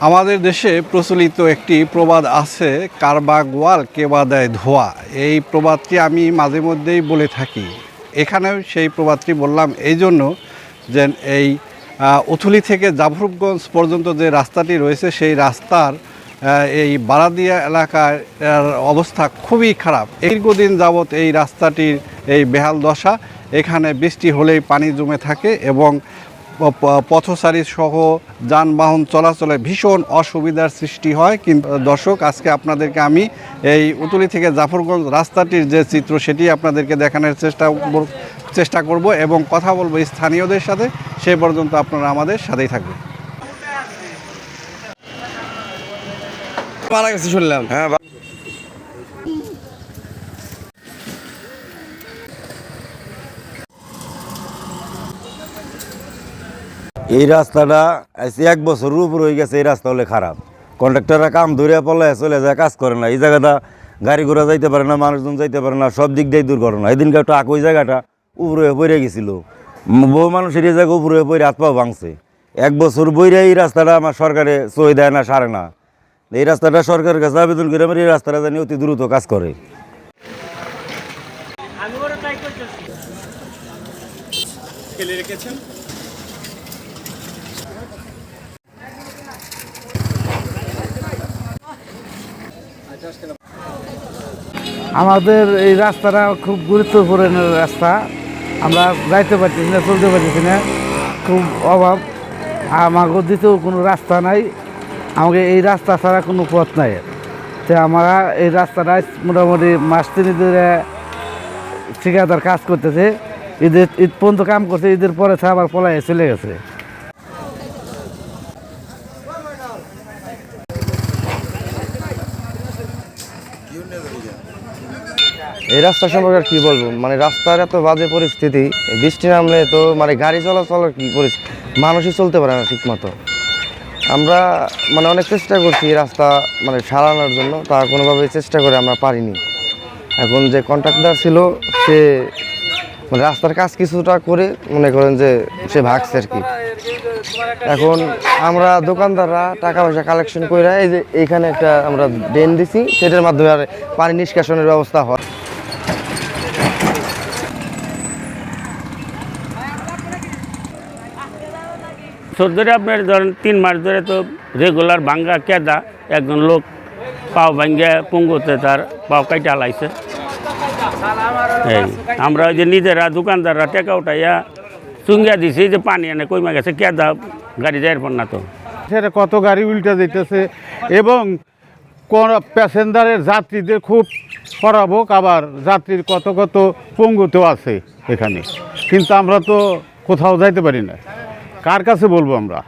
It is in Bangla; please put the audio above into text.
আমাদের দেশে প্রচলিত একটি প্রবাদ আছে, কারবা গোয়াল কেবা দেয় ধোয়া। এই প্রবাদটি আমি মাঝে মধ্যেই বলে থাকি। এখানেও সেই প্রবাদটি বললাম এই জন্য যে এই উথুলি থেকে জাফরগঞ্জ পর্যন্ত যে রাস্তাটি রয়েছে সেই রাস্তার এই বারাদিয়া এলাকার অবস্থা খুবই খারাপ। দীর্ঘদিন যাবৎ এই রাস্তাটির এই বেহাল দশা। এখানে বৃষ্টি হলেই পানি জমে থাকে এবং পথচারী সহ যানবাহন চলাচলে ভীষণ অসুবিধার সৃষ্টি হয়। কিন্তু দর্শক, আজকে আপনাদেরকে আমি এই উতুলি থেকে জাফরগঞ্জ রাস্তাটির যে চিত্র সেটি আপনাদেরকে দেখানোর চেষ্টা করব এবং কথা বলবো স্থানীয়দের সাথে। সে পর্যন্ত আপনারা আমাদের সাথেই থাকবেন। মারা গেছে শুনলাম। হ্যাঁ, এই রাস্তাটা আজকে 1 বছরের উপর হয়ে গেছে। এই রাস্তা হলে খারাপ, কন্ট্রাক্টররা কাম ধরে পড়লে চলে যায়, কাজ করে না। এই জায়গাটা গাড়ি ঘোড়া যাইতে পারে না, মানুষজন যাইতে পারে না, সব দিক দিয়ে দুর্ঘটনা। এদিনকে একটা ওই জায়গাটা উপরে পড়ে গেছিল, বহু মানুষের এই জায়গা উপরে পড়ে হাত পাও ভাঙছে। 1 বছর বইরে এই রাস্তাটা আমার সরকারে সই দেয় না, সারে না। এই রাস্তাটা সরকারের কাছে আবেদন করে আমার এই রাস্তাটা জানি অতি দ্রুত কাজ করে। আমাদের এই রাস্তাটা খুব গুরুত্বপূর্ণ রাস্তা। আমরা যাইতে পারতেছি না, চলতে পারতেছি না, খুব অভাব। আমাকে দিতেও কোনো রাস্তা নাই, আমাকে এই রাস্তা ছাড়া কোনো পথ নাই। তো আমরা এই রাস্তাটা মোটামুটি মাস 3 ধরে ঠিকাদার কাজ করতেছে। ঈদ পর্যন্ত কাম করছে, ঈদের পরে আবার পলাই চলে গেছে। এই রাস্তা সম্পর্কে আর কি বলবো, মানে রাস্তার এত বাজে পরিস্থিতি। বৃষ্টি নামলে তো মানে গাড়ি চলাচলের কি পরিস্থিতি, মানুষই চলতে পারে না ঠিক মতো। আমরা মানে অনেক চেষ্টা করছি এই রাস্তা মানে সারানোর জন্য, তা কোনোভাবে চেষ্টা করে আমরা পারিনি। এখন যে কন্ট্রাক্টর ছিল সে মানে রাস্তার কাজ কিছুটা করে মনে করেন যে সে ভাগছে আর কি। এখন আমরা দোকানদাররা টাকা পয়সা কালেকশন করে এই যে এইখানে একটা আমরা ড্রেন দিছি, সেটার মাধ্যমে আর পানি নিষ্কাশনের ব্যবস্থা হয়। ধরে আপনার ধরেন 3 মাস ধরে তো রেগুলার ভাঙ্গা কেদা, একজন লোক পাও ভাঙ্গা পঙ্গুতে তার পাও কাইটা লাইছে। এই আমরা ওই যে নিজেরা দোকানদাররা টেকা উঠাইয়া চুঙ্গিয়া দিছি যে পানি এনে কইমা গেছে, কেদা গাড়ি যাইর পর না তো। সেটা কত গাড়ি উল্টা যেতেছে এবং কোন প্যাসেঞ্জারের যাত্রীদের খুব খরাবক, আবার যাত্রীর কত কত পঙ্গুতেও আছে এখানে। কিন্তু আমরা তো কোথাও যাইতে পারি না, কার কাছে বলবো আমরা।